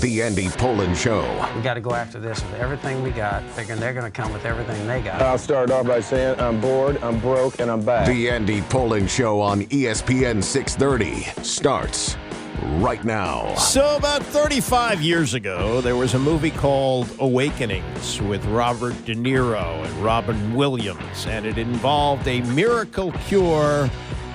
The Andy Pollin Show. We got to go after this with everything we got, figuring they're going to come with everything they got. I'll start off by saying I'm bored, I'm broke, and I'm back. The Andy Pollin Show on ESPN 630 starts right now. So about 35 years ago, there was a movie called Awakenings with Robert De Niro and Robin Williams, and it involved a miracle cure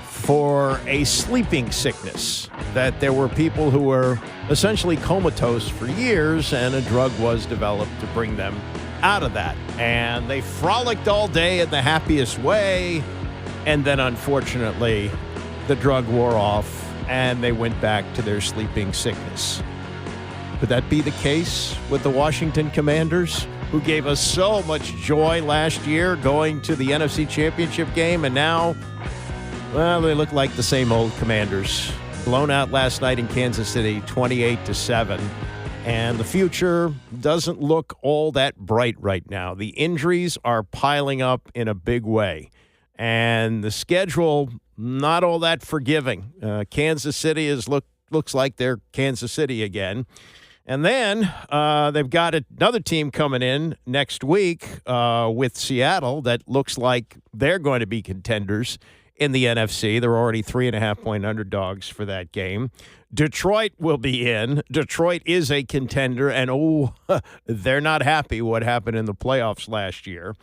for a sleeping sickness, that there were people who were essentially comatose for years, and a drug was developed to bring them out of that. And they frolicked all day in the happiest way, and then unfortunately, the drug wore off, and they went back to their sleeping sickness. Could that be the case with the Washington Commanders, who gave us so much joy last year going to the NFC Championship game, and now, well, they look like the same old Commanders. Blown out last night in Kansas City, 28-7. And the future doesn't look all that bright right now. The injuries are piling up in a big way. And the schedule, not all that forgiving. Kansas City looks like they're Kansas City again. And then they've got another team coming in next week with Seattle that looks like they're going to be contenders in the NFC. They're already 3.5-point underdogs for that game. Detroit will be in. Detroit is a contender, and they're not happy what happened in the playoffs last year.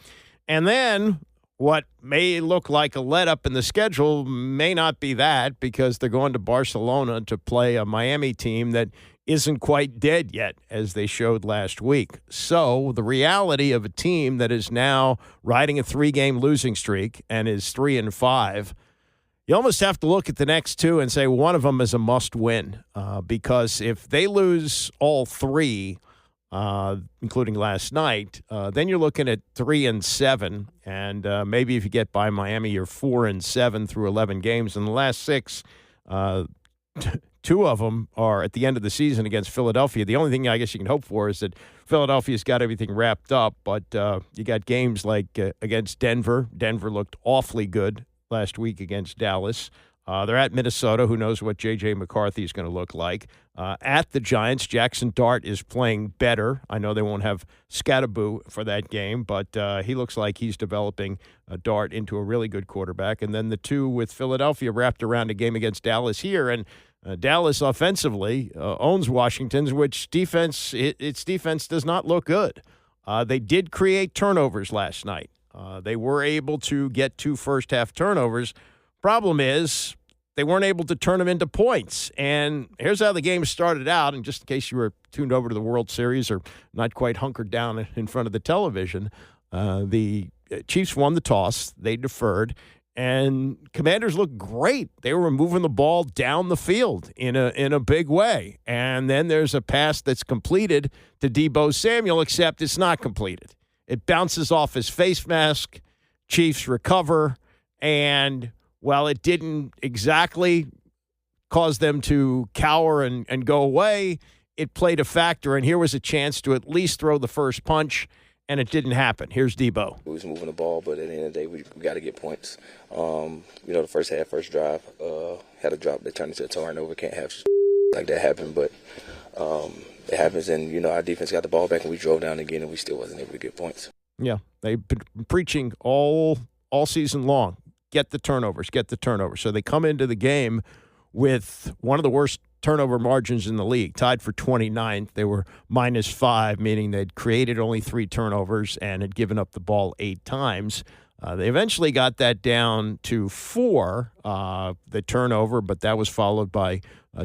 And then what may look like a let-up in the schedule may not be that, because they're going to Barcelona to play a Miami team that isn't quite dead yet, as they showed last week. So the reality of a team that is now riding a 3-game losing streak and is 3-5, you almost have to look at the next two and say one of them is a must-win, because if they lose all three, including last night, then you're looking at 3-7, and maybe if you get by Miami, you're 4-7 through 11 games. In the last 6, two of them are at the end of the season against Philadelphia. The only thing I guess you can hope for is that Philadelphia's got everything wrapped up, but you got games like against Denver. Denver looked awfully good last week against Dallas. They're at Minnesota. Who knows what J.J. McCarthy is going to look like. At the Giants, Jackson Dart is playing better. I know they won't have Scatterboo for that game, but he looks like he's developing Dart into a really good quarterback. And then the two with Philadelphia wrapped around a game against Dallas here. And Dallas offensively owns Washington's, which defense, its defense does not look good. They did create turnovers last night. They were able to get 2 first-half turnovers. Problem is, they weren't able to turn them into points. And here's how the game started out. And just in case you were tuned over to the World Series or not quite hunkered down in front of the television, the Chiefs won the toss. They deferred. And Commanders looked great. They were moving the ball down the field in a big way. And then there's a pass that's completed to Deebo Samuel, except it's not completed. It bounces off his face mask. Chiefs recover. And while it didn't exactly cause them to cower and go away, it played a factor. And here was a chance to at least throw the first punch, and it didn't happen. Here's Deebo. We was moving the ball, but at the end of the day, we got to get points. The first half, first drive, had a drop that turned into a turnover. Can't have like that happen, but it happens. And, our defense got the ball back, and we drove down again, and we still wasn't able to get points. Yeah, they've been preaching all season long. Get the turnovers. So they come into the game with one of the worst turnover margins in the league, tied for 29th. They were -5, meaning they'd created only 3 turnovers and had given up the ball 8 times. They eventually got that down to 4, the turnover, but that was followed by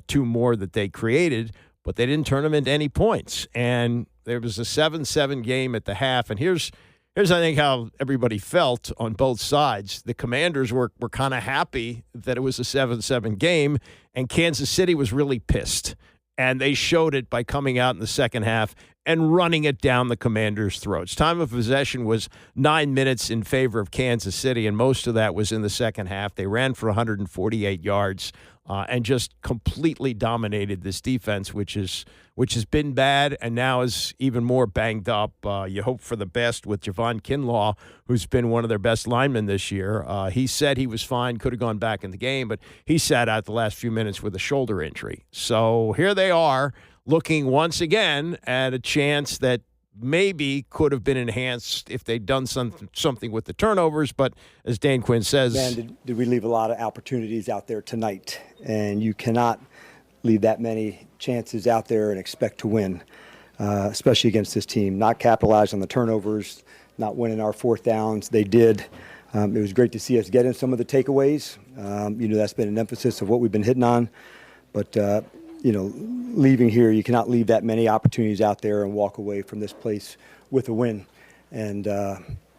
2 more that they created, but they didn't turn them into any points. And there was a 7-7 game at the half, and here's I think how everybody felt on both sides. The Commanders were kind of happy that it was a 7-7 game, and Kansas City was really pissed. And they showed it by coming out in the second half and running it down the Commanders' throats. Time of possession was 9 minutes in favor of Kansas City, and most of that was in the second half. They ran for 148 yards and just completely dominated this defense, which has been bad and now is even more banged up. You hope for the best with Javon Kinlaw, who's been one of their best linemen this year. He said he was fine, could have gone back in the game, but he sat out the last few minutes with a shoulder injury. So here they are, looking once again at a chance that maybe could have been enhanced if they'd done something with the turnovers. But as Dan Quinn says, man, did we leave a lot of opportunities out there tonight? And you cannot leave that many chances out there and expect to win, especially against this team. Not capitalize on the turnovers, not winning our fourth downs. They did. It was great to see us get in some of the takeaways. That's been an emphasis of what we've been hitting on. But, leaving here, you cannot leave that many opportunities out there and walk away from this place with a win. And,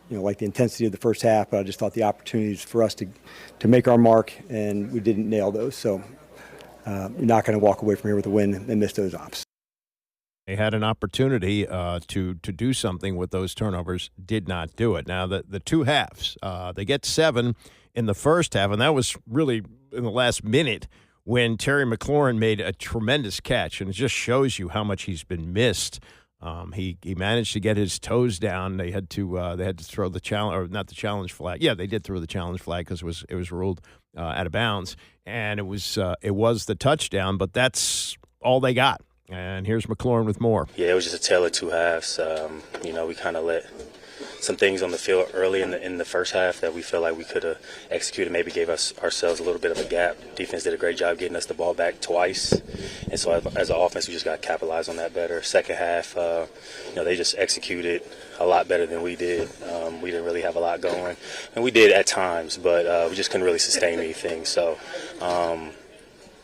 like the intensity of the first half, but I just thought the opportunities for us to make our mark, and we didn't nail those. So you're not going to walk away from here with a win and miss those ops. They had an opportunity to do something with those turnovers, did not do it. Now, the two halves, they get 7 in the first half, and that was really in the last minute when Terry McLaurin made a tremendous catch, and it just shows you how much he's been missed. He managed to get his toes down. They had to throw the challenge, or not the challenge flag. Yeah, they did throw the challenge flag because it was ruled out of bounds, and it was the touchdown. But that's all they got. And here's McLaurin with more. Yeah, it was just a tale of two halves. We kind of let some things on the field early in the first half that we feel like we could have executed, maybe gave ourselves a little bit of a gap. Defense did a great job getting us the ball back twice. And so as an offense, we just got to capitalize on that better. Second half, they just executed a lot better than we did. We didn't really have a lot going. And we did at times, but we just couldn't really sustain anything. So,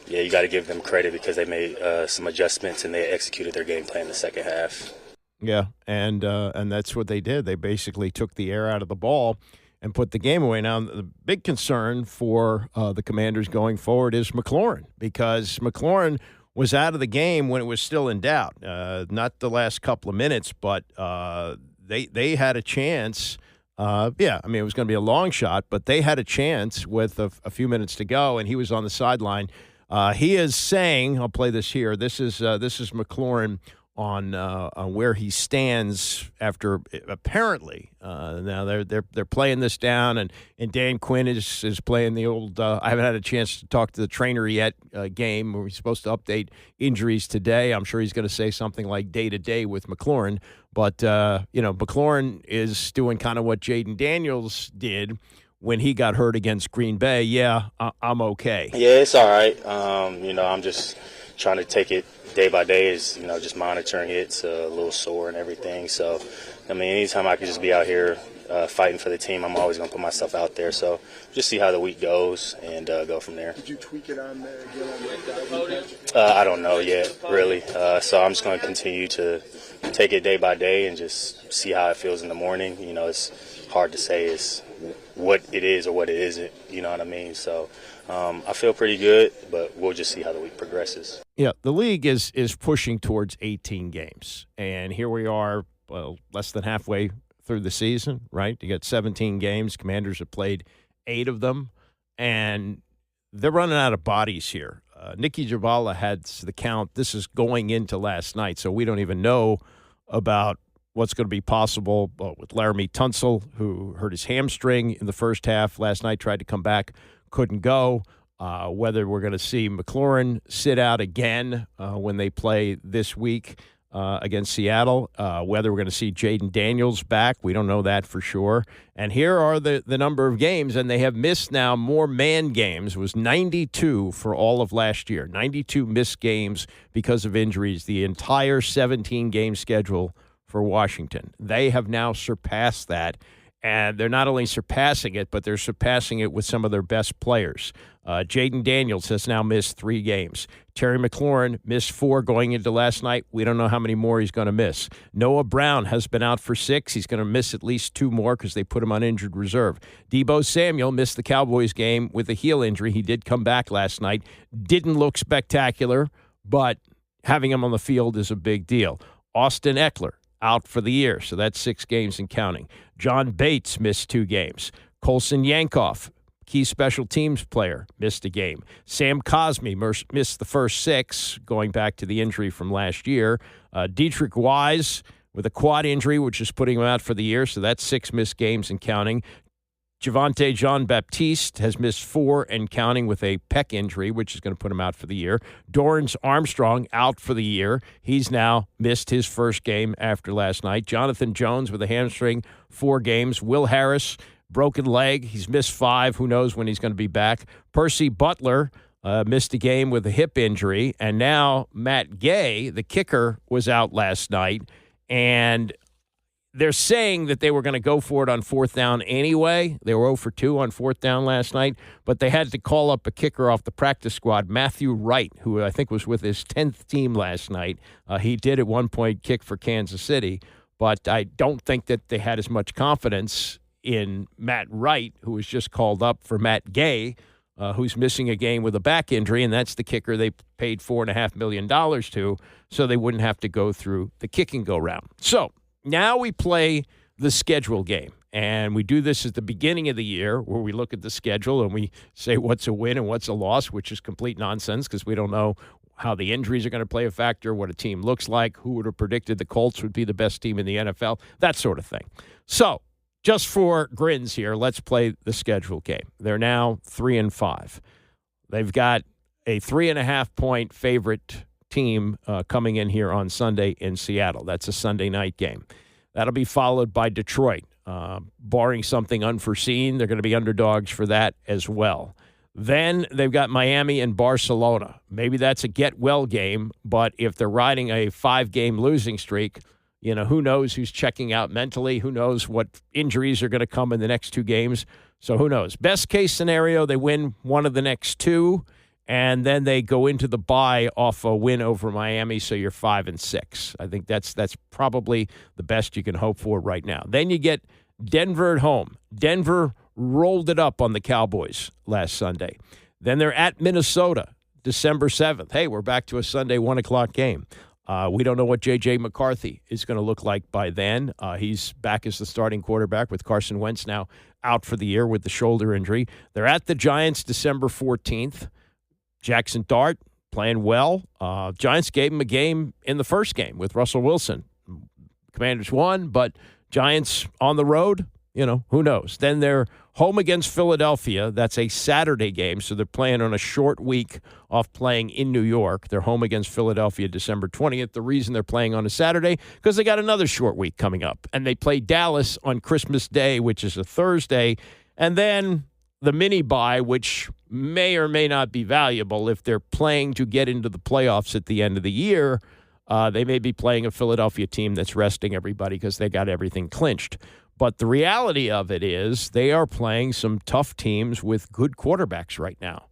you got to give them credit because they made some adjustments and they executed their game plan in the second half. Yeah, and that's what they did. They basically took the air out of the ball and put the game away. Now, the big concern for the Commanders going forward is McLaurin, because McLaurin was out of the game when it was still in doubt. Not the last couple of minutes, but they had a chance. It was going to be a long shot, but they had a chance with a few minutes to go, and he was on the sideline. He is saying, I'll play this here. This is McLaurin on where he stands after apparently now they're playing this down, and Dan Quinn is playing the old I haven't had a chance to talk to the trainer yet game where he's supposed to update injuries today. I'm sure he's going to say something like day to day with McLaurin, but McLaurin is doing kind of what Jaden Daniels did when he got hurt against Green Bay. Yeah, I'm okay. Yeah, it's all right. I'm just trying to take it day by day, is just monitoring it. It's a little sore and everything. So, anytime I can just be out here fighting for the team, I'm always going to put myself out there. So, just see how the week goes and go from there. Did you tweak it on there again? I don't know yet, really. So I'm just going to continue to take it day by day and just see how it feels in the morning. It's hard to say is what it is or what it isn't. You know what I mean? So I feel pretty good, but we'll just see how the week progresses. Yeah, the league is pushing towards 18 games, and here we are, less than halfway through the season, right? You got 17 games. Commanders have played 8 of them, and they're running out of bodies here. Nicky Jhabvala had the count. This is going into last night, so we don't even know about what's going to be possible with Laramie Tunsil, who hurt his hamstring in the first half last night, tried to come back, couldn't go. Whether we're going to see McLaurin sit out again when they play this week against Seattle, whether we're going to see Jaden Daniels back, we don't know that for sure. And here are the number of games, and they have missed now more man games. It was 92 for all of last year, 92 missed games because of injuries, the entire 17-game schedule for Washington. They have now surpassed that, and they're not only surpassing it, but they're surpassing it with some of their best players. Jaden Daniels has now missed 3 games. Terry McLaurin missed 4 going into last night. We don't know how many more he's going to miss. Noah Brown has been out for 6. He's going to miss at least 2 more because they put him on injured reserve. Deebo Samuel missed the Cowboys game with a heel injury. He did come back last night. Didn't look spectacular, but having him on the field is a big deal. Austin Eckler out for the year, so that's 6 games and counting. John Bates missed 2 games. Colson Yankoff, key special teams player, missed a game. Sam Cosmi missed the first 6, going back to the injury from last year. Dietrich Wise with a quad injury, which is putting him out for the year, so that's 6 missed games and counting. Javonte Jean-Baptiste has missed 4 and counting with a pec injury, which is going to put him out for the year. Dorrance Armstrong out for the year. He's now missed his first game after last night. Jonathan Jones with a hamstring, 4 games. Will Harris, broken leg. He's missed 5. Who knows when he's going to be back. Percy Butler missed a game with a hip injury. And now Matt Gay, the kicker, was out last night. And they're saying that they were going to go for it on 4th down anyway. They were 0 for 2 on 4th down last night, but they had to call up a kicker off the practice squad, Matthew Wright, who I think was with his 10th team last night. He did at one point kick for Kansas City, but I don't think that they had as much confidence in Matt Wright, who was just called up for Matt Gay, who's missing a game with a back injury, and that's the kicker they paid $4.5 million to, so they wouldn't have to go through the kicking go-round. So now we play the schedule game, and we do this at the beginning of the year where we look at the schedule and we say what's a win and what's a loss, which is complete nonsense because we don't know how the injuries are going to play a factor, what a team looks like, who would have predicted the Colts would be the best team in the NFL, that sort of thing. So just for grins here, let's play the schedule game. They're now 3-5. They've got a 3.5-point favorite team coming in here on Sunday in Seattle. That's a Sunday night game. That'll be followed by Detroit. Barring something unforeseen, they're going to be underdogs for that as well. Then they've got Miami and Barcelona. Maybe that's a get-well game, but if they're riding a 5-game losing streak, who knows who's checking out mentally? Who knows what injuries are going to come in the next 2 games? So who knows? Best case scenario, they win one of the next 2, and then they go into the bye off a win over Miami, so you're 5-6. I think that's probably the best you can hope for right now. Then you get Denver at home. Denver rolled it up on the Cowboys last Sunday. Then they're at Minnesota, December 7th. Hey, we're back to a Sunday 1 o'clock game. We don't know what J.J. McCarthy is going to look like by then. He's back as the starting quarterback with Carson Wentz now out for the year with the shoulder injury. They're at the Giants December 14th. Jackson Dart playing well. Giants gave him a game in the first game with Russell Wilson. Commanders won, but Giants on the road, who knows? Then they're home against Philadelphia. That's a Saturday game, so they're playing on a short week off playing in New York. They're home against Philadelphia December 20th. The reason they're playing on a Saturday, because they got another short week coming up. And they play Dallas on Christmas Day, which is a Thursday. And then the mini bye, which may or may not be valuable if they're playing to get into the playoffs at the end of the year. They may be playing a Philadelphia team that's resting everybody because they got everything clinched. But the reality of it is they are playing some tough teams with good quarterbacks right now.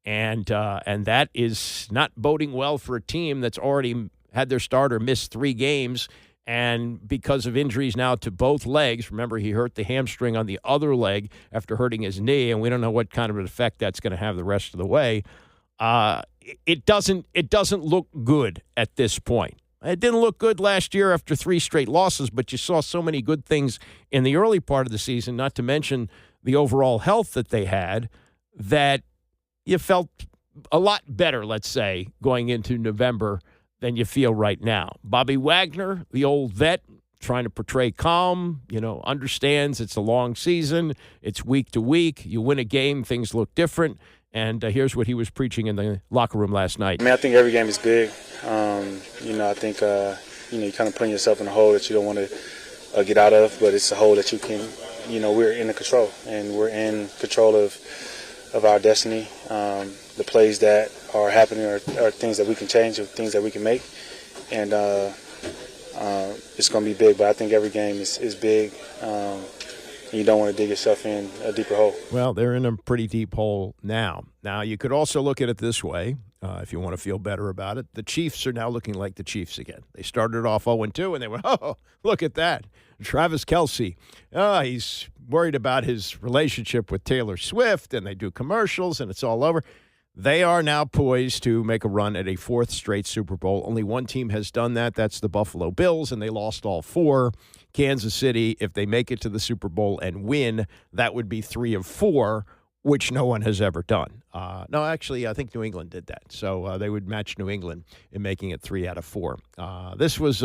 And that is not boding well for a team that's already had their starter miss 3 games. And because of injuries now to both legs, remember he hurt the hamstring on the other leg after hurting his knee, and we don't know what kind of an effect that's going to have the rest of the way. It doesn't look good at this point. It didn't look good last year after 3 straight losses, but you saw so many good things in the early part of the season, not to mention the overall health that they had, that you felt a lot better, let's say, going into November than you feel right now. Bobby Wagner, the old vet, trying to portray calm, understands it's a long season, it's week to week. You win a game, things look different. And here's what he was preaching in the locker room last night. I think every game is big. I think, you're kind of putting yourself in a hole that you don't want to get out of, but it's a hole that you can, we're in the control, and we're in control of our destiny. The plays that are happening are things that we can change, or things that we can make. And it's going to be big, but I think every game is big. You don't want to dig yourself in a deeper hole. Well, they're in a pretty deep hole now. Now, you could also look at it this way, if you want to feel better about it. The Chiefs are now looking like the Chiefs again. They started off 0-2, and they went, oh, look at that. Travis Kelce, he's worried about his relationship with Taylor Swift, and they do commercials, and it's all over. They are now poised to make a run at a 4th straight Super Bowl. Only one team has done that. That's the Buffalo Bills, and they lost all 4. Kansas City, if they make it to the Super Bowl and win, that would be 3 of 4, which no one has ever done. No, actually, I think New England did that. So they would match New England in making it 3 out of 4. This was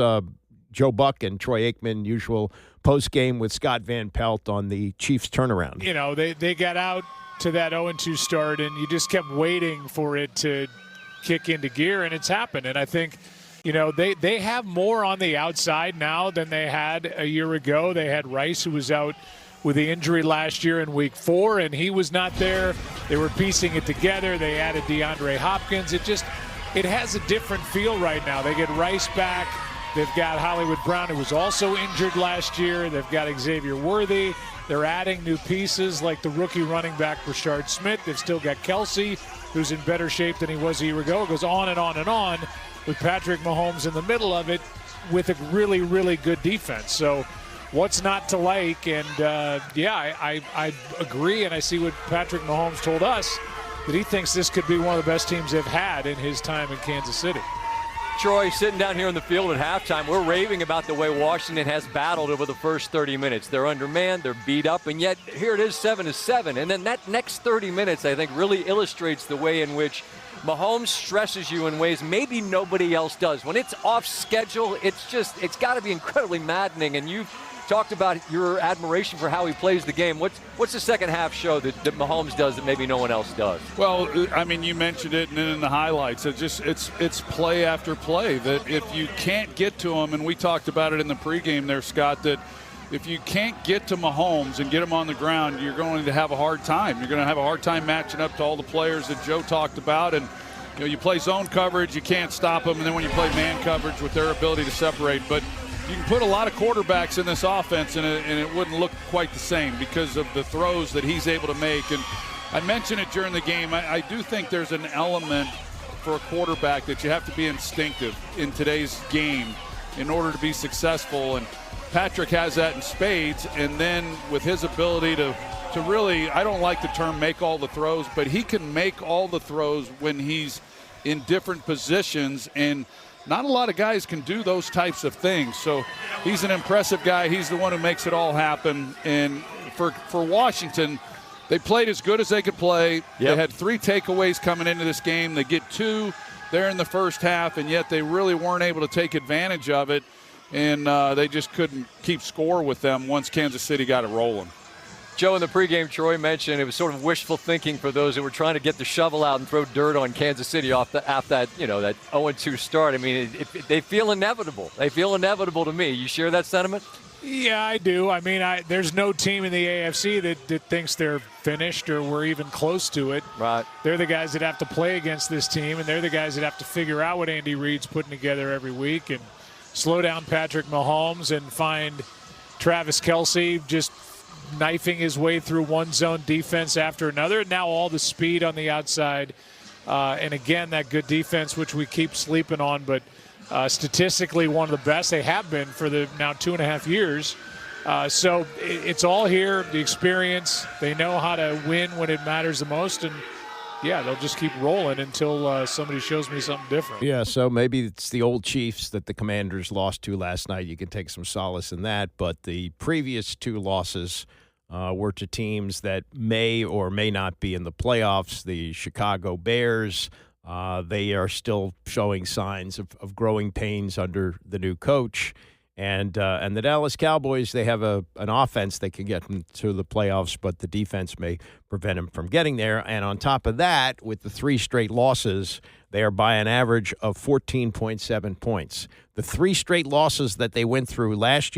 Joe Buck and Troy Aikman, usual post-game with Scott Van Pelt on the Chiefs turnaround. You know, they got out to that 0-2 start, and you just kept waiting for it to kick into gear, and it's happened. And I think, you know, they have more on the outside now than they had a year ago. They had Rice, who was out with the injury last year in week 4, and he was not there. They were piecing it together. They added DeAndre Hopkins. It has a different feel right now. They get Rice back. They've got Hollywood Brown, who was also injured last year. They've got Xavier Worthy. They're adding new pieces like the rookie running back Rashard Smith. They've still got Kelsey, who's in better shape than he was a year ago. It goes on and on and on with Patrick Mahomes in the middle of it with a really, really good defense. So what's not to like? And, I agree, and I see what Patrick Mahomes told us, that he thinks this could be one of the best teams they've had in his time in Kansas City. Troy, sitting down here in the field at halftime, we're raving about the way Washington has battled over the first 30 minutes. They're undermanned, they're beat up, and yet here it is 7-7. And then that next 30 minutes, I think, really illustrates the way in which Mahomes stresses you in ways maybe nobody else does. When it's off schedule, it's got to be incredibly maddening. And you've talked about your admiration for how he plays the game. What's the second half show that Mahomes does that maybe no one else does? Well, I mean, you mentioned it, and then in the highlights, it's play after play. That if you can't get to him, and we talked about it in the pregame there, Scott, that if you can't get to Mahomes and get him on the ground, you're going to have a hard time. You're going to have a hard time matching up to all the players that Joe talked about. And you know, you play zone coverage, you can't stop them, and then when you play man coverage with their ability to separate, but you can put a lot of quarterbacks in this offense, and it wouldn't look quite the same because of the throws that he's able to make. And I mentioned it during the game. I do think there's an element for a quarterback that you have to be instinctive in today's game in order to be successful. And Patrick has that in spades. And then with his ability to really, I don't like the term make all the throws, but he can make all the throws when he's in different positions, and not a lot of guys can do those types of things. So he's an impressive guy. He's the one who makes it all happen. And for Washington, they played as good as they could play. Yep. They had 3 takeaways coming into this game. They get 2 there in the first half, and yet they really weren't able to take advantage of it. And they just couldn't keep score with them once Kansas City got it rolling. Joe, in the pregame, Troy mentioned it was sort of wishful thinking for those who were trying to get the shovel out and throw dirt on Kansas City after that 0-2 start. I mean, they feel inevitable. They feel inevitable to me. You share that sentiment? Yeah, I do. I mean, there's no team in the AFC that thinks they're finished or we're even close to it. Right. They're the guys that have to play against this team, and they're the guys that have to figure out what Andy Reid's putting together every week and slow down Patrick Mahomes and find Travis Kelce just knifing his way through one zone defense after another. Now all the speed on the outside. And again, that good defense, which we keep sleeping on, but statistically one of the best they have been for the now 2.5 years. So it's all here, the experience. They know how to win when it matters the most. And yeah, they'll just keep rolling until somebody shows me something different. Yeah, so maybe it's the old Chiefs that the Commanders lost to last night. You can take some solace in that. But the previous 2 losses were to teams that may or may not be in the playoffs. The Chicago Bears, they are still showing signs of growing pains under the new coach. And the Dallas Cowboys, they have an offense that can get them to the playoffs, but the defense may prevent them from getting there. And on top of that, with the 3 straight losses, they are by an average of 14.7 points. The 3 straight losses that they went through last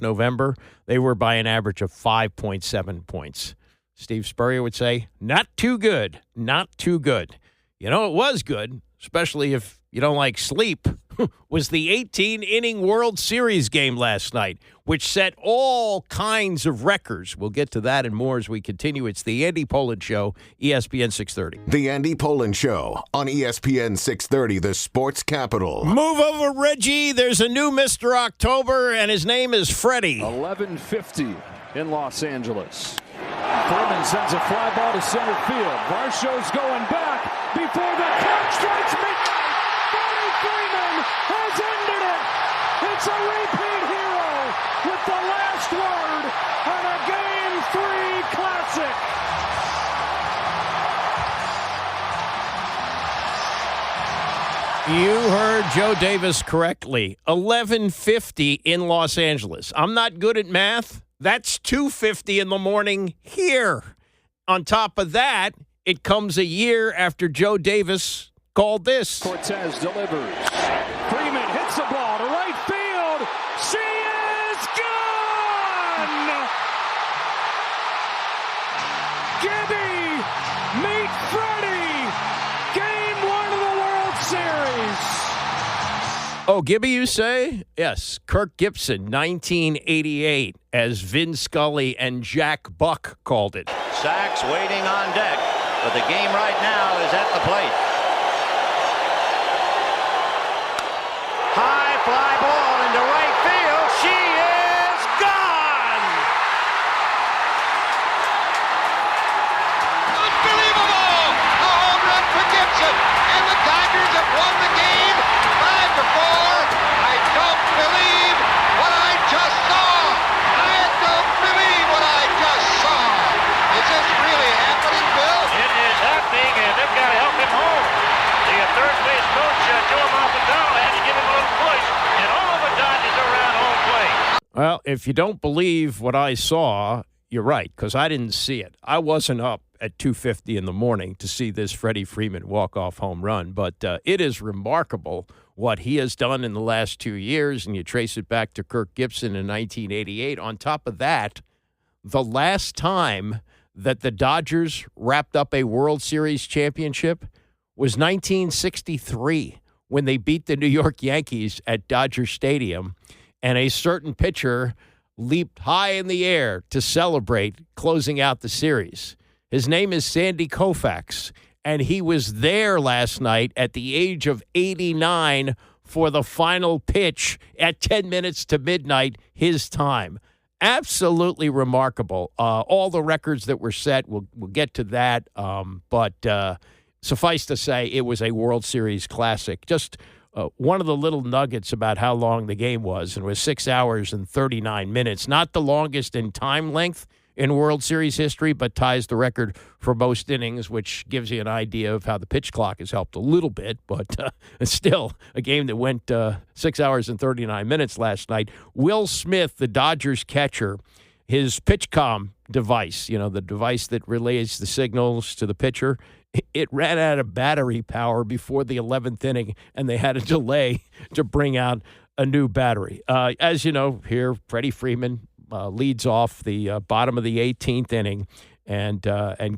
November, they were by an average of 5.7 points. Steve Spurrier would say, not too good, not too good. You know, it was good, especially if you don't like sleep, was the 18-inning World Series game last night, which set all kinds of records. We'll get to that and more as we continue. It's the Andy Pollin Show, ESPN 630. The Andy Pollin Show on ESPN 630, the sports capital. Move over, Reggie. There's a new Mr. October, and his name is Freddie. 11:50 in Los Angeles. Freeman sends a fly ball to center field. Varsho's going back before the catch strikes midnight. Freddie Freeman has ended it. It's a repeat hero with the last word on a Game 3 classic. You heard Joe Davis correctly. 11:50 in Los Angeles. I'm not good at math. That's 2:50 in the morning here. On top of that, it comes a year after Joe Davis called this. Cortez delivers. Freeman hits the ball to right field. She is gone! Gibby, meet Freddie. Game 1 of the World Series. Oh, Gibby, you say? Yes, Kirk Gibson, 1988, as Vin Scully and Jack Buck called it. Sachs waiting on deck, but the game right now is at the plate. High fly ball into right field. She is gone! Unbelievable! A home run for Gibson, and the Dodgers have won the game 5-4. I don't believe what I just saw. I don't believe what I just saw. Is this really happening, Bill? It is happening, and they've got to help him home. The third base coach, Joe Malvadano, had to give him a little push, and all the Dodgers are around home plate. Well, if you don't believe what I saw, you're right, because I didn't see it. I wasn't up at 2:50 in the morning to see this Freddie Freeman walk-off home run, but it is remarkable what he has done in the last 2 years, and you trace it back to Kirk Gibson in 1988. On top of that, the last time that the Dodgers wrapped up a World Series championship was 1963 when they beat the New York Yankees at Dodger Stadium, and a certain pitcher leaped high in the air to celebrate closing out the series. His name is Sandy Koufax, and he was there last night at the age of 89 for the final pitch at 10 minutes to midnight his time. Absolutely remarkable. All the records that were set, we'll get to that, but suffice to say, it was a World Series classic. Just one of the little nuggets about how long the game was, and it was 6 hours and 39 minutes. Not the longest in time length in World Series history, but ties the record for most innings, which gives you an idea of how the pitch clock has helped a little bit, but still a game that went 6 hours and 39 minutes last night. Will Smith, the Dodgers catcher, his PitchCom device, the device that relays the signals to the pitcher, it ran out of battery power before the 11th inning, and they had a delay to bring out a new battery. As you know, here, Freddie Freeman leads off the bottom of the 18th inning and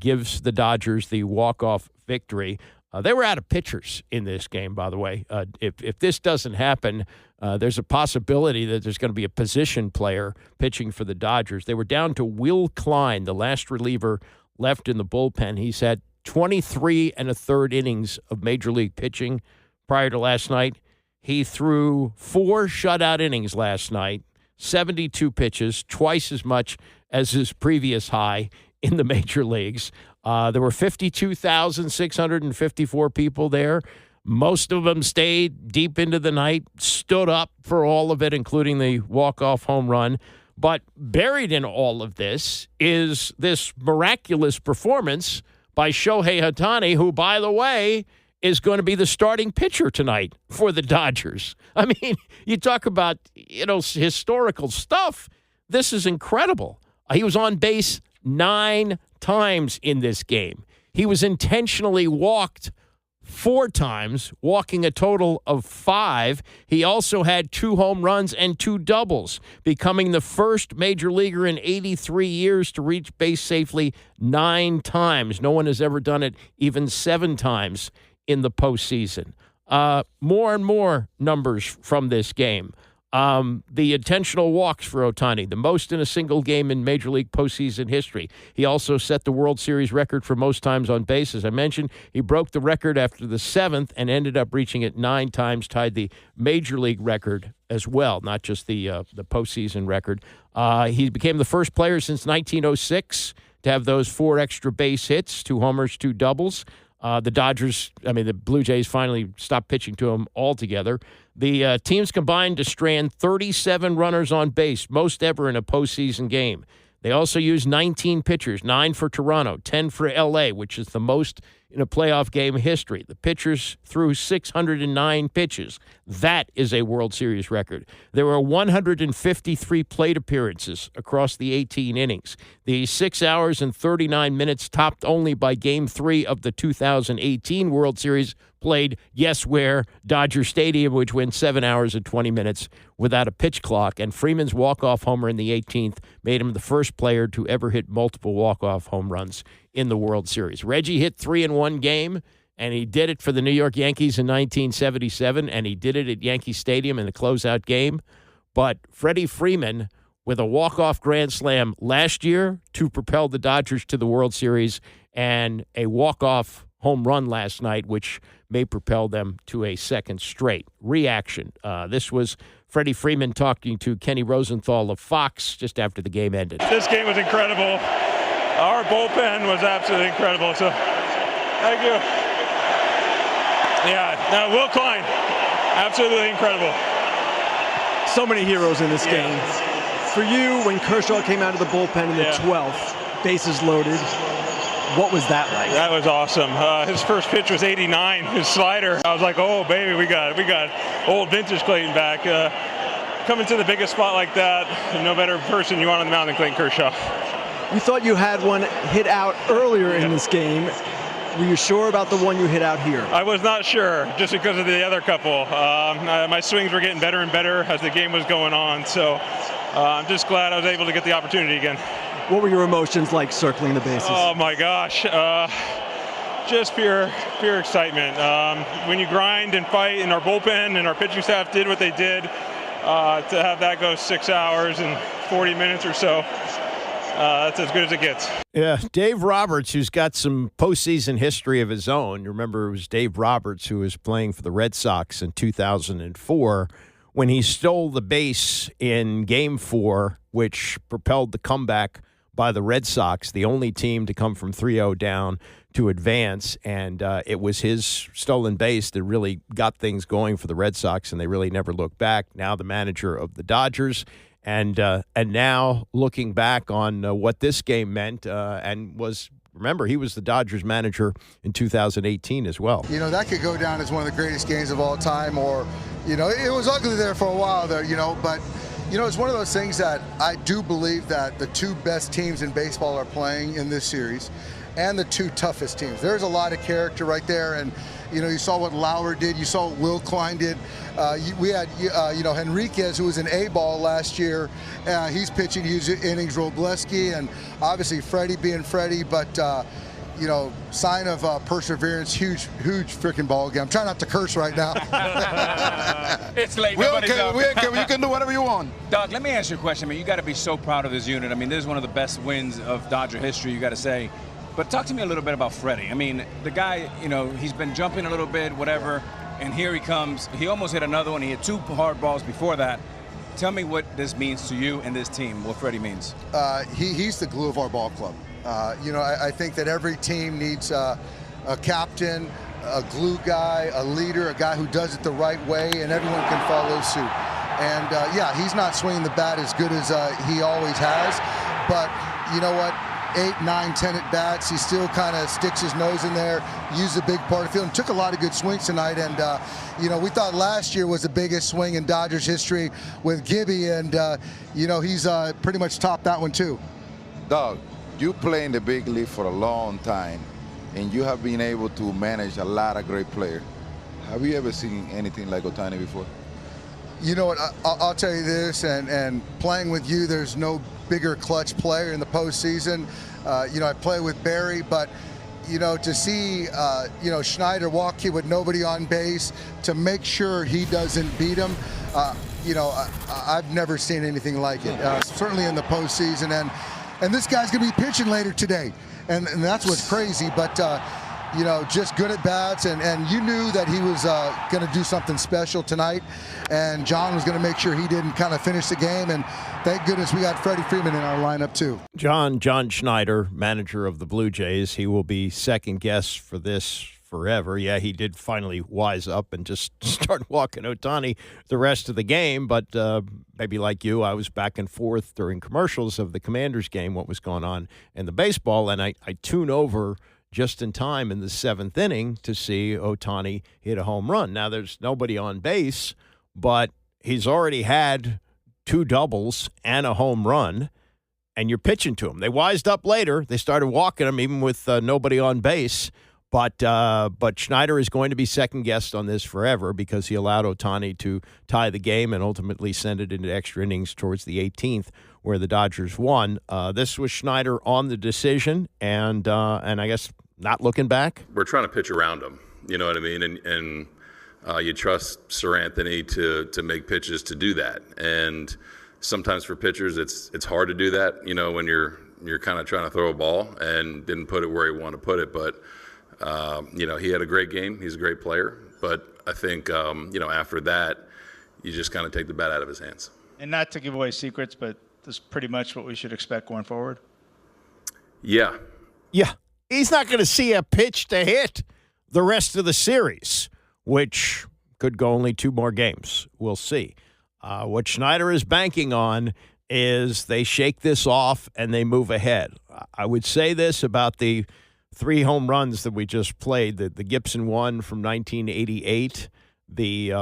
gives the Dodgers the walk-off victory. They were out of pitchers in this game, by the way. If this doesn't happen, there's a possibility that there's going to be a position player pitching for the Dodgers. They were down to Will Klein, the last reliever left in the bullpen. He's had 23 1/3 innings of Major League pitching prior to last night. He threw 4 shutout innings last night, 72 pitches, twice as much as his previous high in the major leagues. There were 52,654 people there. Most of them stayed deep into the night, stood up for all of it, including the walk-off home run. But buried in all of this is this miraculous performance by Shohei Ohtani, who, by the way, is going to be the starting pitcher tonight for the Dodgers. I mean, you talk about, historical stuff. This is incredible. He was on base 9 times in this game. He was intentionally walked 4 times, walking a total of 5. He also had 2 home runs and 2 doubles, becoming the first major leaguer in 83 years to reach base safely 9 times. No one has ever done it even 7 times in the postseason. More and more numbers from this game. The intentional walks for Ohtani, the most in a single game in Major League postseason history. He also set the World Series record for most times on base. As I mentioned, he broke the record after the 7th and ended up reaching it 9 times, tied the Major League record as well, not just the postseason record. He became the first player since 1906 to have those 4 extra base hits, 2 homers, 2 doubles. The Blue Jays finally stopped pitching to him altogether. The teams combined to strand 37 runners on base, most ever in a postseason game. They also used 19 pitchers, 9 for Toronto, 10 for L.A., which is the most in a playoff game history. The pitchers threw 609 pitches. That is a World Series record. There were 153 plate appearances across the 18 innings. The 6 hours and 39 minutes topped only by Game 3 of the 2018 World Series, played, yes, where? Dodger Stadium, which went 7 hours and 20 minutes without a pitch clock. And Freeman's walk-off homer in the 18th made him the first player to ever hit multiple walk-off home runs in the World Series. Reggie hit 3 in one game, and he did it for the New York Yankees in 1977, and he did it at Yankee Stadium in the closeout game. But Freddie Freeman, with a walk-off grand slam last year to propel the Dodgers to the World Series, and a walk-off home run last night, which may propel them to a second straight. Reaction. This was Freddie Freeman talking to Kenny Rosenthal of Fox just after the game ended. This game was incredible. Our bullpen was absolutely incredible. So, thank you. Yeah, Will Klein, absolutely incredible. So many heroes in this game. For you, when Kershaw came out of the bullpen in the 12th, bases loaded, what was that like? That was awesome. His first pitch was 89, his slider. I was like, oh, baby, we got old vintage Clayton back. Coming to the biggest spot like that, no better person you want on the mound than Clayton Kershaw. You thought you had one hit out earlier in this game. Were you sure about the one you hit out here? I was not sure, just because of the other couple. My swings were getting better and better as the game was going on, so I'm just glad I was able to get the opportunity again. What were your emotions like circling the bases? Oh my gosh, just pure excitement. When you grind and fight, and our bullpen and our pitching staff did what they did, to have that go 6 hours and 40 minutes or so, that's as good as it gets. Yeah, Dave Roberts, who's got some postseason history of his own. You remember, it was Dave Roberts who was playing for the Red Sox in 2004 when he stole the base in Game 4, which propelled the comeback by the Red Sox, the only team to come from 3-0 down to advance. And it was his stolen base that really got things going for the Red Sox, and they really never looked back. Now the manager of the Dodgers. And now looking back on what this game meant, and was, remember, he was the Dodgers manager in 2018 as well. You know, that could go down as one of the greatest games of all time, or, you know, it was ugly there for a while there, you know, but, you know, it's one of those things that I do believe that the two best teams in baseball are playing in this series, and the two toughest teams. There's a lot of character right there, and, you know, you saw what Lauer did, you saw what Will Klein did. We had, you know, Henriquez, who was an A-ball last year. He's pitching huge innings. Robleski, and obviously Freddie being Freddie, but, you know, sign of perseverance, huge freaking ball game. I'm trying not to curse right now. It's late. We okay. You can do whatever you want. Doug, let me ask you a question. I mean, you got to be so proud of this unit. I mean, this is one of the best wins of Dodger history, you got to say. But talk to me a little bit about Freddie. I mean, the guy, you know, he's been jumping a little bit, whatever, and here he comes. He almost hit another one. He hit two hard balls before that. Tell me what this means to you and this team, what Freddie means. He's the glue of our ball club. You know, I think that every team needs a captain, a glue guy, a leader, a guy who does it the right way, and everyone can follow suit. And, yeah, he's not swinging the bat as good as he always has, but you know what? 8, 9, 10 at bats. He still kind of sticks his nose in there, used a big part of the field, and took a lot of good swings tonight. And, you know, we thought last year was the biggest swing in Dodgers history with Gibby, and, you know, he's pretty much topped that one too. Doug, you play in the big league for a long time, and you have been able to manage a lot of great players. Have you ever seen anything like Ohtani before? You know what, I'll tell you this, and playing with you, there's no bigger clutch player in the postseason. You know, I play with Barry, but, you know, to see, you know, Schneider walk here with nobody on base to make sure he doesn't beat him, you know, I've never seen anything like it, certainly in the postseason. And this guy's going to be pitching later today, and that's what's crazy. But, you know, just good at bats, and you knew that he was going to do something special tonight, and John was going to make sure he didn't kind of finish the game, and thank goodness we got Freddie Freeman in our lineup too. John Schneider, manager of the Blue Jays, he will be second guess for this forever. Yeah, he did finally wise up and just start walking Ohtani the rest of the game, but maybe like you, I was back and forth during commercials of the Commanders game, what was going on in the baseball, and I tune over just in time in the 7th inning to see Ohtani hit a home run. Now, there's nobody on base, but he's already had 2 doubles and a home run, and you're pitching to him. They wised up later. They started walking him even with nobody on base. But Schneider is going to be second-guessed on this forever because he allowed Ohtani to tie the game and ultimately send it into extra innings towards the 18th, where the Dodgers won. This was Schneider on the decision, and I guess not looking back. We're trying to pitch around him, you know what I mean? And you trust Sir Anthony to make pitches to do that. And sometimes for pitchers, it's hard to do that, you know, when you're kind of trying to throw a ball and didn't put it where you want to put it. But you know, he had a great game. He's a great player. But I think, you know, after that, you just kind of take the bat out of his hands. And not to give away secrets, but this is pretty much what we should expect going forward. Yeah. Yeah. He's not going to see a pitch to hit the rest of the series, which could go only 2 more games. We'll see. What Schneider is banking on is they shake this off and they move ahead. I would say this about the 3 home runs that we just played, the Gibson one from 1988, the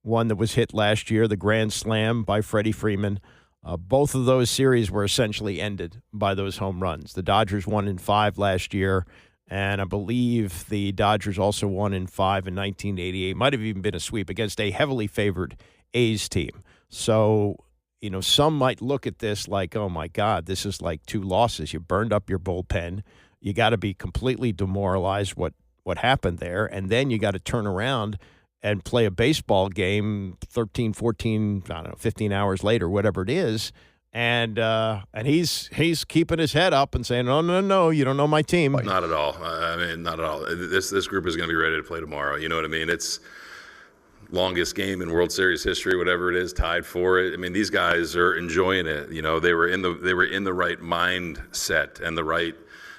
one that was hit last year, the grand slam by Freddie Freeman. Both of those series were essentially ended by those home runs. The Dodgers won in 5 last year, and I believe the Dodgers also won in 5 in 1988. Might have even been a sweep against a heavily favored A's team. So, you know, some might look at this like, oh, my God, this is like 2 losses. You burned up your bullpen. You got to be completely demoralized what happened there, and then you got to turn around and play a baseball game 13, 14, I don't know, 15 hours later, whatever it is, and he's keeping his head up and saying, no, you don't know my team. Not at all. I mean, not at all. This group is going to be ready to play tomorrow. You know what I mean? It's longest game in World Series history, whatever it is, tied for it. I mean, these guys are enjoying it. You know, they were in the right mindset and the right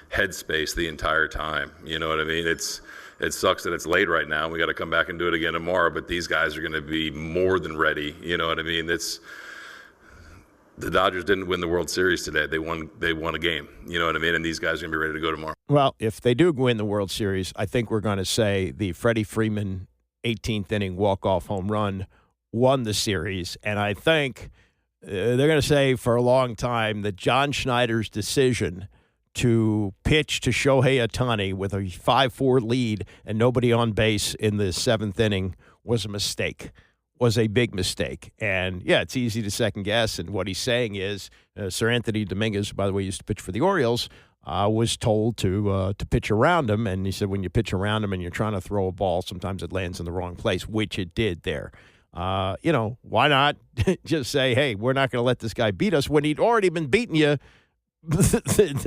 headspace the entire time. You know what I mean? It sucks that it's late right now. We got to come back and do it again tomorrow, but these guys are going to be more than ready. You know what I mean? The Dodgers didn't win the World Series today. They won a game. You know what I mean? And these guys are going to be ready to go tomorrow. Well, if they do win the World Series, I think we're going to say the Freddie Freeman 18th inning walk-off home run won the series. And I think they're going to say for a long time that John Schneider's decision to pitch to Shohei Ohtani with a 5-4 lead and nobody on base in the 7th inning was a mistake, was a big mistake. And, yeah, it's easy to second-guess. And what he's saying is Sir Anthony Dominguez, by the way, used to pitch for the Orioles, was told to pitch around him. And he said when you pitch around him and you're trying to throw a ball, sometimes it lands in the wrong place, which it did there. You know, why not just say, hey, we're not going to let this guy beat us when he'd already been beating you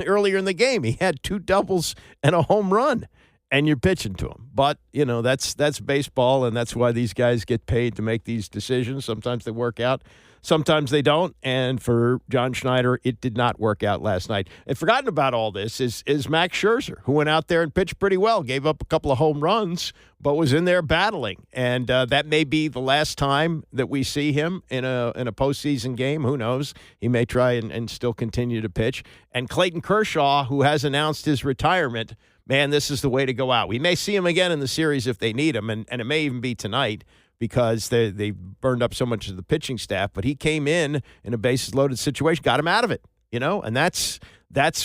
earlier in the game. He had 2 doubles and a home run, and you're pitching to him. But, you know, that's baseball, and that's why these guys get paid to make these decisions. Sometimes they work out, sometimes they don't. And for John Schneider, it did not work out last night. And forgotten about all this is Max Scherzer, who went out there and pitched pretty well, gave up a couple of home runs, but was in there battling. And that may be the last time that we see him in a postseason game. Who knows? He may try and still continue to pitch. And Clayton Kershaw, who has announced his retirement, man, this is the way to go out. We may see him again in the series if they need him, and it may even be tonight because they burned up so much of the pitching staff. But he came in a bases-loaded situation, got him out of it, you know, and that's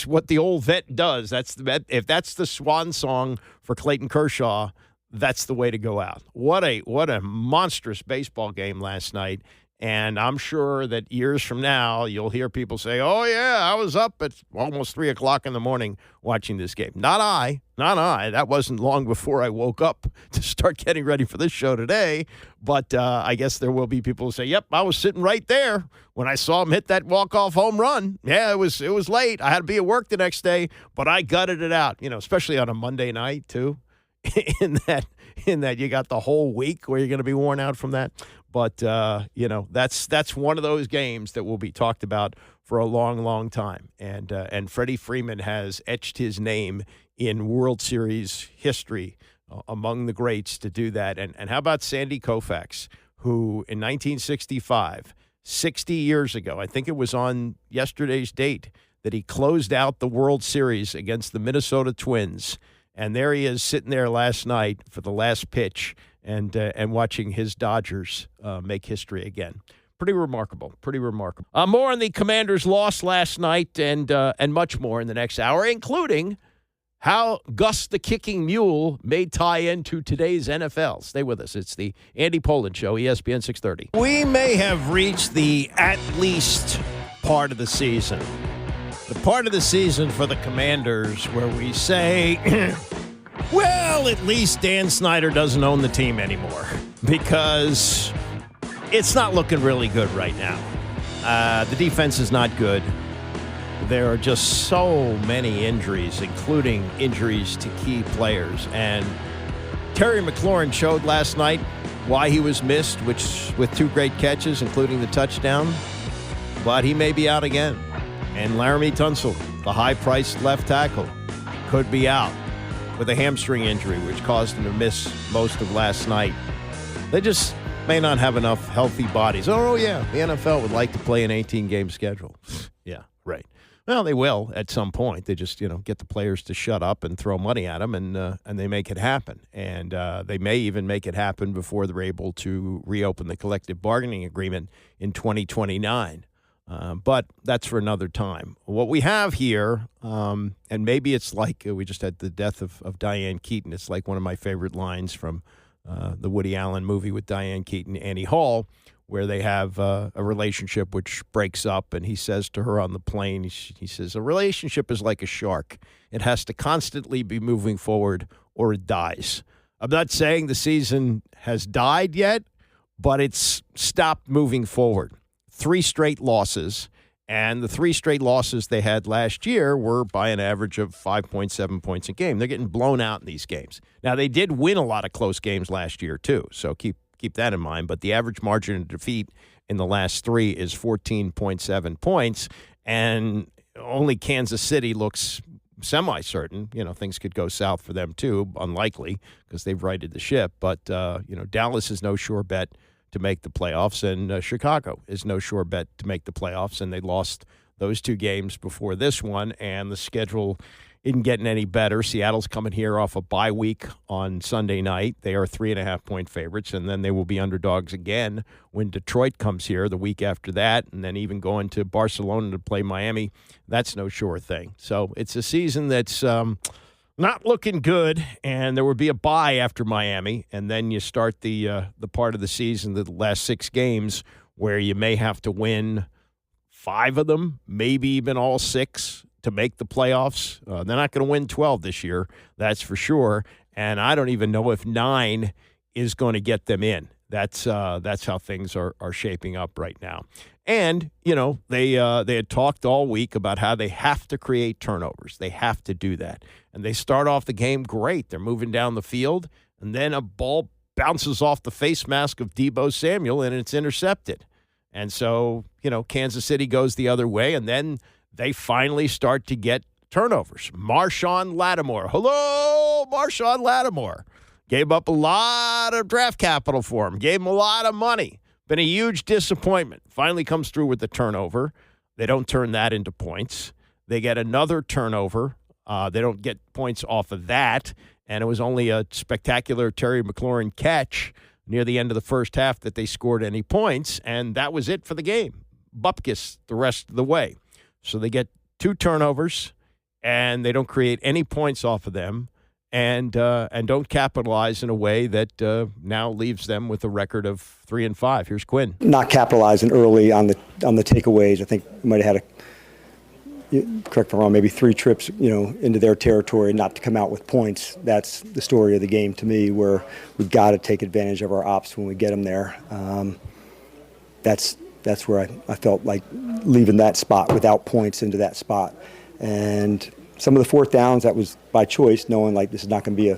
what the old vet does. If that's the swan song for Clayton Kershaw, that's the way to go out. What a monstrous baseball game last night. And I'm sure that years from now, you'll hear people say, oh, yeah, I was up at almost 3 o'clock in the morning watching this game. Not I. That wasn't long before I woke up to start getting ready for this show today. But I guess there will be people who say, yep, I was sitting right there when I saw him hit that walk-off home run. Yeah, it was late. I had to be at work the next day, but I gutted it out, you know, especially on a Monday night, too, in that you got the whole week where you're going to be worn out from that. But, you know, that's one of those games that will be talked about for a long, long time. And Freddie Freeman has etched his name in World Series history among the greats to do that. And how about Sandy Koufax, who in 1965, 60 years ago, I think it was on yesterday's date, that he closed out the World Series against the Minnesota Twins. And there he is sitting there last night for the last pitch and watching his Dodgers make history again. Pretty remarkable. More on the Commanders' loss last night and much more in the next hour, including how Gus the Kicking Mule may tie into today's NFL. Stay with us. It's the Andy Pollin Show, ESPN 630. We may have reached the at least part of the season. The part of the season for the Commanders where we say, well, at least Dan Snyder doesn't own the team anymore because it's not looking really good right now. The defense is not good. There are just so many injuries, including injuries to key players. And Terry McLaurin showed last night why he was missed, which with 2 great catches, including the touchdown. But he may be out again. And Laramie Tunsil, the high-priced left tackle, could be out with a hamstring injury, which caused him to miss most of last night. They just may not have enough healthy bodies. Oh, yeah, the NFL would like to play an 18-game schedule. Yeah, right. Well, they will at some point. They just, get the players to shut up and throw money at them, and they make it happen. And they may even make it happen before they're able to reopen the collective bargaining agreement in 2029. But that's for another time. What we have here, and maybe it's like we just had the death of Diane Keaton. It's like one of my favorite lines from the Woody Allen movie with Diane Keaton, Annie Hall, where they have a relationship which breaks up, and he says to her on the plane, he says, a relationship is like a shark. It has to constantly be moving forward or it dies. I'm not saying the season has died yet, but it's stopped moving forward. 3 straight losses, and the 3 straight losses they had last year were by an average of 5.7 points a game. They're getting blown out in these games. Now, they did win a lot of close games last year, too, so keep that in mind. But the average margin of defeat in the last 3 is 14.7 points, and only Kansas City looks semi-certain. Things could go south for them, too, unlikely, because they've righted the ship. But, Dallas is no sure bet to make the playoffs, and Chicago is no sure bet to make the playoffs, and they lost those 2 games before this one, and the schedule isn't getting any better. Seattle's coming here off a bye week on Sunday night. They are 3.5-point favorites, and then they will be underdogs again when Detroit comes here the week after that, and then even going to Barcelona to play Miami. That's no sure thing. So it's a season that's not looking good, and there will be a bye after Miami, and then you start the part of the season, the last 6 games, where you may have to win 5 of them, maybe even all 6 to make the playoffs. They're not going to win 12 this year, that's for sure, and I don't even know if 9 is going to get them in. That's how things are shaping up right now. And, they had talked all week about how they have to create turnovers. They have to do that. And they start off the game great. They're moving down the field, and then a ball bounces off the face mask of Deebo Samuel, and it's intercepted. And so, Kansas City goes the other way, and then they finally start to get turnovers. Marshawn Lattimore. Hello, Marshawn Lattimore. Gave up a lot of draft capital for him. Gave him a lot of money. Been a huge disappointment. Finally comes through with the turnover. They don't turn that into points. They get another turnover. They don't get points off of that. And it was only a spectacular Terry McLaurin catch near the end of the first half that they scored any points. And that was it for the game. Bupkis the rest of the way. So they get 2 turnovers, and they don't create any points off of them. And don't capitalize in a way that now leaves them with a record of 3-5. Here's Quinn. Not capitalizing early on the takeaways. I think we might have had correct me if I'm wrong, maybe 3 trips, into their territory, not to come out with points. That's the story of the game to me, where we've got to take advantage of our ops when we get them there. That's where I felt like leaving that spot without points into that spot. And some of the 4th downs, that was by choice, knowing like this is not going to be a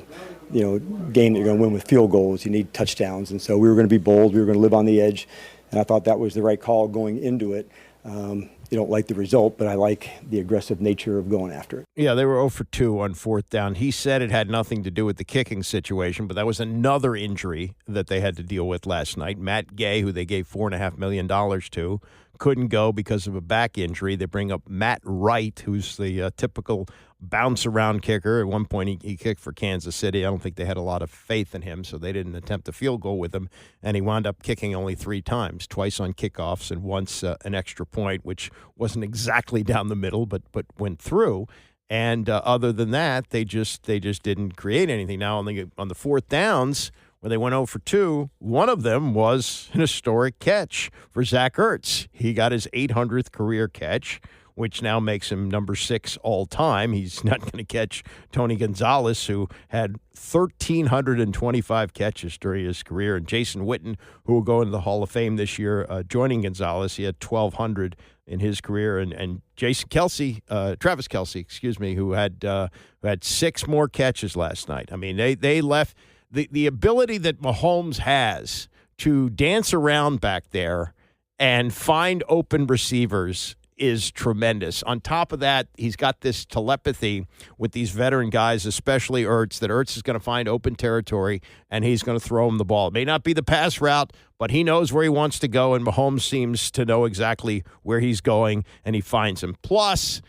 game that you're going to win with field goals. You need touchdowns. And so we were going to be bold. We were going to live on the edge. And I thought that was the right call going into it. You don't like the result, but I like the aggressive nature of going after it. Yeah, they were 0 for 2 on 4th down. He said it had nothing to do with the kicking situation, but that was another injury that they had to deal with last night. Matt Gay, who they gave $4.5 million to, couldn't go because of a back injury. They bring up Matt Wright, who's the typical bounce-around kicker. At one point, he kicked for Kansas City. I don't think they had a lot of faith in him, so they didn't attempt a field goal with him, and he wound up kicking only 3 times, twice on kickoffs and once an extra point, which wasn't exactly down the middle, but went through. And other than that, they just didn't create anything. Now, on the fourth downs, where they went 0 for 2, one of them was an historic catch for Zach Ertz. He got his 800th career catch, which now makes him number 6 all time. He's not going to catch Tony Gonzalez, who had 1,325 catches during his career, and Jason Witten, who will go into the Hall of Fame this year, joining Gonzalez. He had 1,200 in his career, and Travis Kelce, who had 6 more catches last night. I mean, they left the ability that Mahomes has to dance around back there and find open receivers is tremendous. On top of that, he's got this telepathy with these veteran guys, especially Ertz, that Ertz is going to find open territory and he's going to throw him the ball. It may not be the pass route, but he knows where he wants to go, and Mahomes seems to know exactly where he's going, and he finds him. Plus,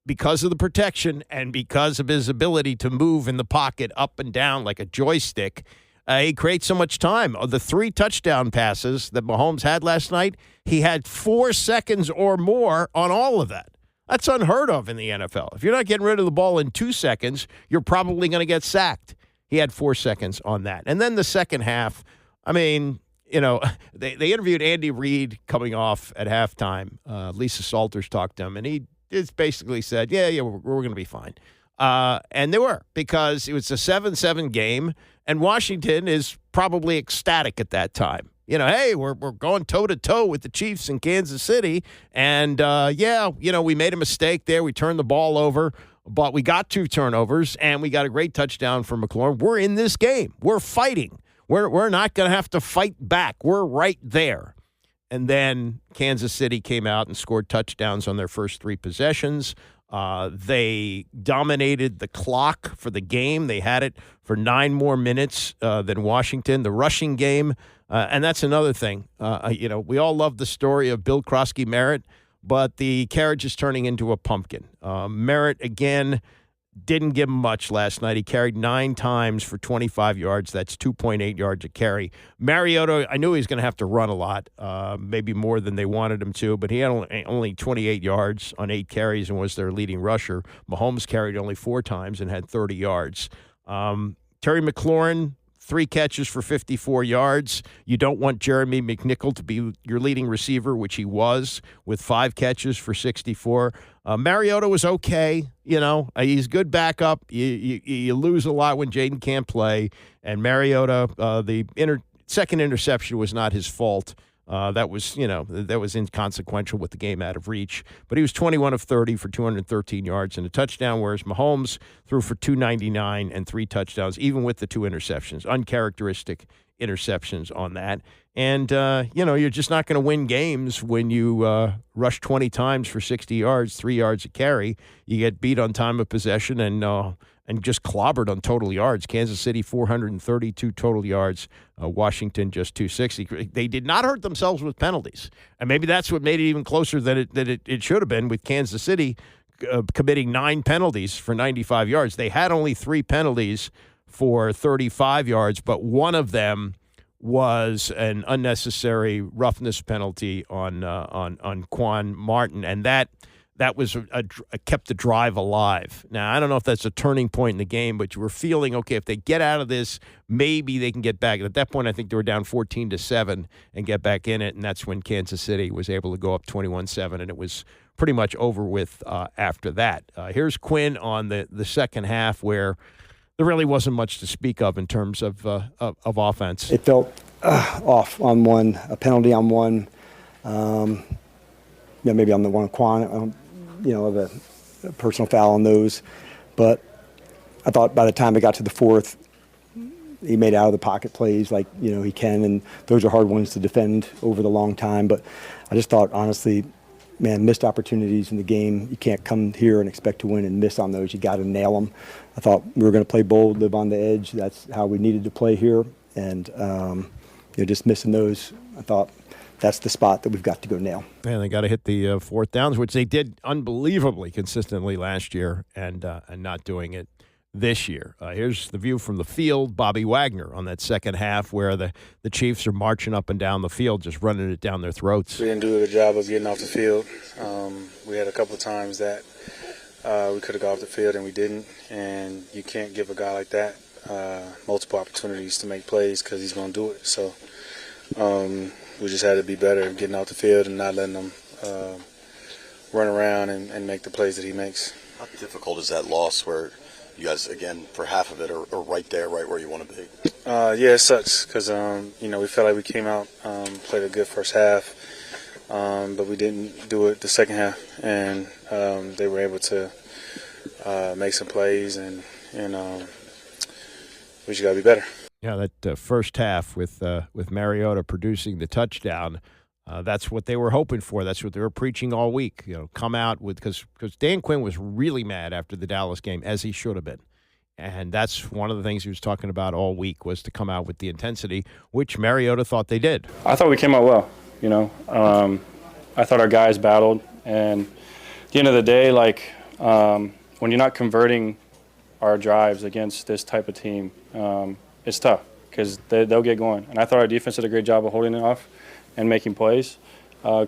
because of the protection and because of his ability to move in the pocket up and down like a joystick, he creates so much time. Of the 3 touchdown passes that Mahomes had last night, he had 4 seconds or more on all of that. That's unheard of in the NFL. If you're not getting rid of the ball in 2 seconds, you're probably going to get sacked. He had 4 seconds on that. And then the second half, I mean, they interviewed Andy Reid coming off at halftime. Lisa Salters talked to him, and he just basically said, yeah, we're going to be fine. And they were, because it was a 7-7 game, and Washington is probably ecstatic at that time. Hey, we're going toe-to-toe with the Chiefs in Kansas City, and, we made a mistake there. We turned the ball over, but we got 2 turnovers, and we got a great touchdown from McLaurin. We're in this game. We're fighting. We're not going to have to fight back. We're right there. And then Kansas City came out and scored touchdowns on their first 3 possessions. They dominated the clock for the game. They had it for 9 more minutes than Washington. The rushing game, and that's another thing. We all love the story of Bill Krosky-Merritt, but the carriage is turning into a pumpkin. Merritt, again, didn't give him much last night. He carried 9 times for 25 yards. That's 2.8 yards a carry. Mariota, I knew he was going to have to run a lot, maybe more than they wanted him to, but he had only 28 yards on 8 carries and was their leading rusher. Mahomes carried only 4 times and had 30 yards. Terry McLaurin, 3 catches for 54 yards. You don't want Jeremy McNichol to be your leading receiver, which he was, with 5 catches for 64. Mariota was okay. He's good backup. You lose a lot when Jaden can't play. And Mariota, the second interception was not his fault. That was inconsequential with the game out of reach. But he was 21 of 30 for 213 yards and a touchdown, whereas Mahomes threw for 299 and 3 touchdowns, even with the 2 interceptions. Uncharacteristic interceptions on that. And, you're just not going to win games when you rush 20 times for 60 yards, 3 yards a carry. You get beat on time of possession and just clobbered on total yards. Kansas City, 432 total yards. Washington, just 260. They did not hurt themselves with penalties. And maybe that's what made it even closer than it should have been, with Kansas City committing 9 penalties for 95 yards. They had only 3 penalties for 35 yards, but one of them was an unnecessary roughness penalty on Quan Martin, and that was kept the drive alive. Now, I don't know if that's a turning point in the game, but you were feeling, okay, if they get out of this, maybe they can get back. At that point, I think they were down 14-7 and get back in it, and that's when Kansas City was able to go up 21-7, and it was pretty much over with after that. Here's Quinn on the second half, where there really wasn't much to speak of in terms of offense. It felt off on one, a penalty on one, maybe on the one Quan, of a personal foul on those. But I thought by the time it got to the fourth, he made out of the pocket plays like, he can, and those are hard ones to defend over the long time. But I just thought, honestly, missed opportunities in the game. You can't come here and expect to win and miss on those. You got to nail them. I thought we were going to play bold, live on the edge. That's how we needed to play here. And, just missing those, I thought that's the spot that we've got to go nail. And they got to hit the fourth downs, which they did unbelievably consistently last year, and not doing it this year. Here's the view from the field. Bobby Wagner on that second half where the Chiefs are marching up and down the field, just running it down their throats. We didn't do a good job of getting off the field. We had a couple of times that we could have got off the field and we didn't, and you can't give a guy like that multiple opportunities to make plays because he's going to do it. So we just had to be better at getting off the field and not letting him run around and make the plays that he makes. How difficult is that loss where you guys, again, for half of it are right there, right where you want to be? Yeah, it sucks because, we felt like we came out, played a good first half, but we didn't do it the second half. And they were able to make some plays, and we just got to be better. Yeah, that first half with Mariota producing the touchdown, that's what they were hoping for. That's what they were preaching all week. Come out with because Dan Quinn was really mad after the Dallas game, as he should have been, and that's one of the things he was talking about all week was to come out with the intensity, which Mariota thought they did. I thought we came out well. I thought our guys battled, and at the end of the day, when you're not converting our drives against this type of team, it's tough because they'll get going. And I thought our defense did a great job of holding it off and making plays,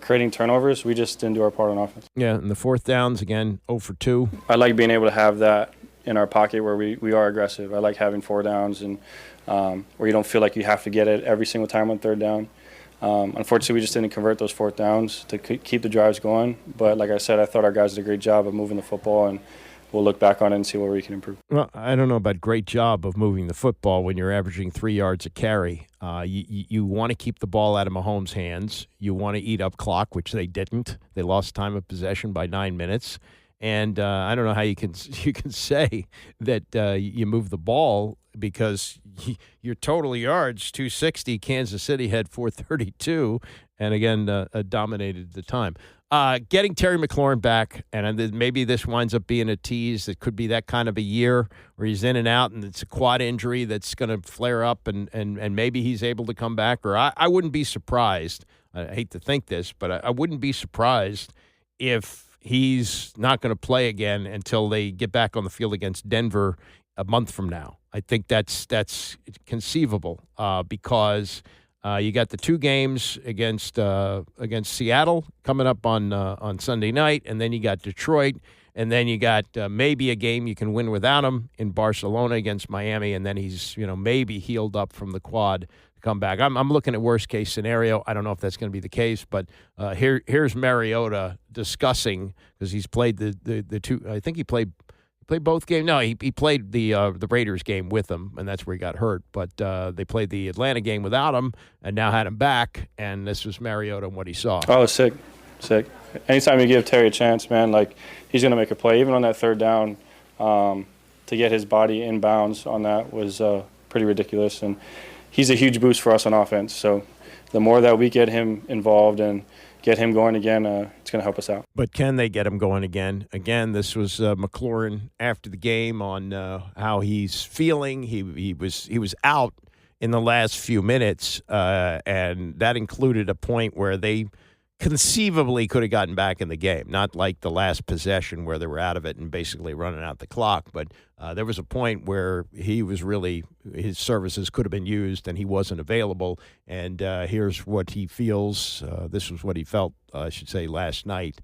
creating turnovers. We just didn't do our part on offense. Yeah, and the fourth downs, again, 0 for 2. I like being able to have that in our pocket where we are aggressive. I like having 4 downs and where you don't feel like you have to get it every single time on third down. Unfortunately, we just didn't convert those fourth downs to keep the drives going. But like I said, I thought our guys did a great job of moving the football, and we'll look back on it and see where we can improve. Well, I don't know about great job of moving the football when you're averaging 3 yards a carry. You want to keep the ball out of Mahomes' hands. You want to eat up clock, which they didn't. They lost time of possession by 9 minutes. And I don't know how you can say that you move the ball because your total yards, 260, Kansas City had 432, and again, dominated the time. Getting Terry McLaurin back, and maybe this winds up being a tease. It could be that kind of a year where he's in and out, and it's a quad injury that's going to flare up, and maybe he's able to come back. Or I wouldn't be surprised. I hate to think this, but I wouldn't be surprised if he's not going to play again until they get back on the field against Denver a month from now. I think that's conceivable because you got the 2 games against Seattle coming up on Sunday night, and then you got Detroit, and then you got maybe a game you can win without him in Barcelona against Miami, and then he's maybe healed up from the quad to come back. I'm looking at worst case scenario. I don't know if that's going to be the case, but here's Mariota discussing because he's played the 2. I think he played both games. No, he played the Raiders game with them, and that's where he got hurt. But they played the Atlanta game without him, and now had him back. And this was Mariota and what he saw. Oh, sick. Anytime you give Terry a chance, man, he's going to make a play. Even on that third down, to get his body in bounds on that was pretty ridiculous. And he's a huge boost for us on offense. So the more that we get him involved and get him going again, it's going to help us out. But can they get him going again? Again, this was McLaurin after the game on how he's feeling. He was out in the last few minutes, and that included a point where they conceivably could have gotten back in the game. Not like the last possession where they were out of it and basically running out the clock, but there was a point where his services could have been used and he wasn't available. And here's what he feels. This was what he felt, I should say, last night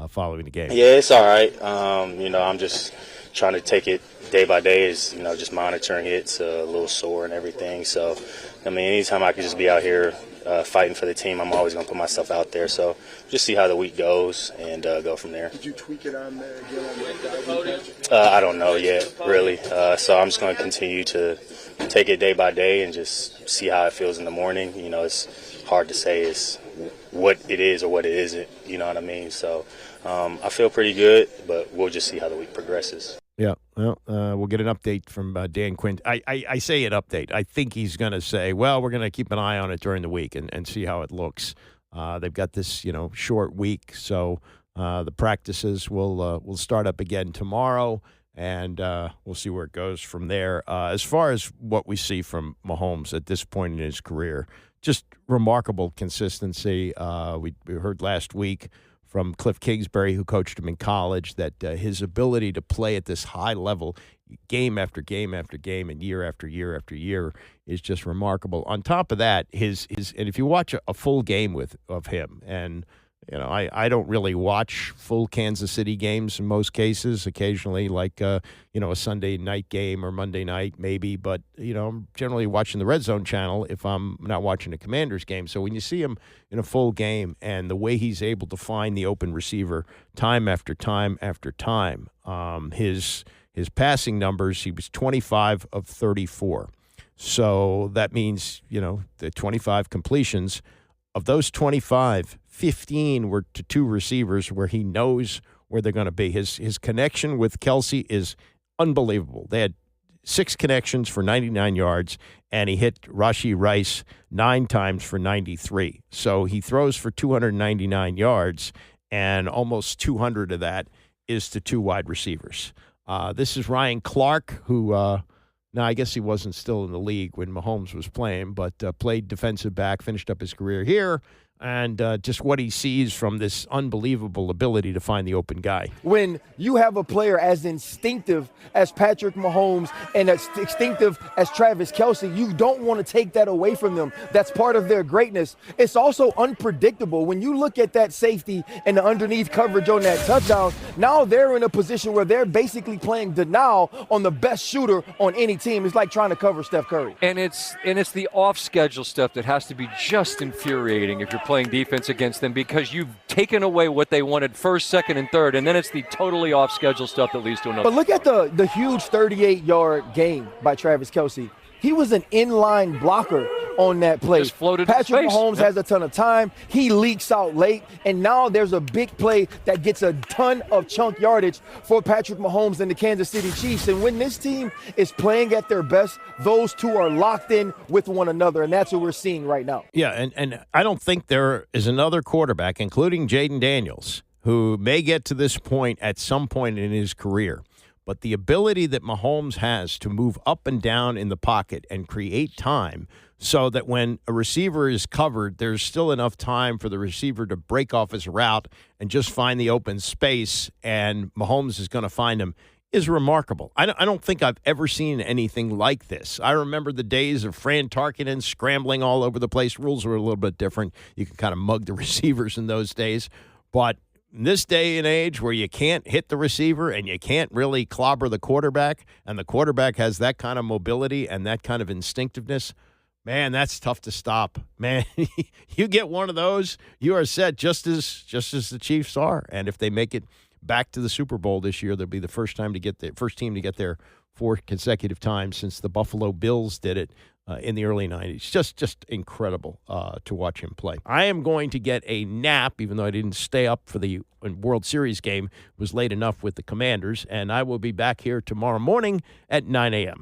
following the game. Yeah, it's all right. I'm just trying to take it day by day, just monitoring it. It's a little sore and everything. So, anytime I can just be out here fighting for the team, I'm always going to put myself out there. So just see how the week goes and go from there. Did you tweak it on there again? I don't know yet, really. So I'm just going to continue to take it day by day and just see how it feels in the morning. It's hard to say is what it is or what it isn't. You know what I mean? So I feel pretty good, but we'll just see how the week progresses. Yeah, well, we'll get an update from Dan Quinn. I say an update. I think he's going to say, well, we're going to keep an eye on it during the week and see how it looks. They've got this, short week, so the practices will start up again tomorrow, and we'll see where it goes from there. As far as what we see from Mahomes at this point in his career, just remarkable consistency. We heard last week from Cliff Kingsbury, who coached him in college, that his ability to play at this high level game after game after game and year after year after year is just remarkable. On top of that, his and if you watch a full game of him, and I don't really watch full Kansas City games in most cases. Occasionally, like a Sunday night game or Monday night maybe, but I'm generally watching the Red Zone channel if I'm not watching a Commanders game. So when you see him in a full game and the way he's able to find the open receiver time after time after time, his passing numbers, he was 25 of 34. So that means the 25 completions. Of those 25, 15 were to two receivers where he knows where they're going to be. His connection with Kelsey is unbelievable. They had 6 connections for 99 yards, and he hit Rashee Rice 9 times for 93. So he throws for 299 yards, and almost 200 of that is to 2 wide receivers. This is Ryan Clark, who now, I guess he wasn't still in the league when Mahomes was playing, but played defensive back, finished up his career here, and just what he sees from this unbelievable ability to find the open guy. When you have a player as instinctive as Patrick Mahomes and as instinctive as Travis Kelce, you don't want to take that away from them. That's part of their greatness. It's also unpredictable. When you look at that safety and the underneath coverage on that touchdown, now they're in a position where they're basically playing denial on the best shooter on any team. It's like trying to cover Steph Curry. And it's the off-schedule stuff that has to be just infuriating if you're playing defense against them, because you've taken away what they wanted first, second, and third, and then it's the totally off-schedule stuff that leads to another. But look at the huge 38-yard gain by Travis Kelce. He was an inline blocker on that play. Just floated Patrick in space. Mahomes has a ton of time. He leaks out late, and now there's a big play that gets a ton of chunk yardage for Patrick Mahomes and the Kansas City Chiefs. And when this team is playing at their best, those two are locked in with one another, and that's what we're seeing right now. Yeah, and I don't think there is another quarterback, including Jaden Daniels, who may get to this point at some point in his career. But the ability that Mahomes has to move up and down in the pocket and create time so that when a receiver is covered, there's still enough time for the receiver to break off his route and just find the open space, and Mahomes is going to find him, is remarkable. I don't think I've ever seen anything like this. I remember the days of Fran Tarkenton scrambling all over the place. Rules were a little bit different. You could kind of mug the receivers in those days. But in this day and age where you can't hit the receiver and you can't really clobber the quarterback, and the quarterback has that kind of mobility and that kind of instinctiveness, man, that's tough to stop. Man, you get one of those, you are set just as the Chiefs are. And if they make it back to the Super Bowl this year, they'll be the first team to get there 4 consecutive times since the Buffalo Bills did it in the early 90s. Just incredible to watch him play. I am going to get a nap, even though I didn't stay up for the World Series game. It was late enough with the Commanders, and I will be back here tomorrow morning at 9 a.m.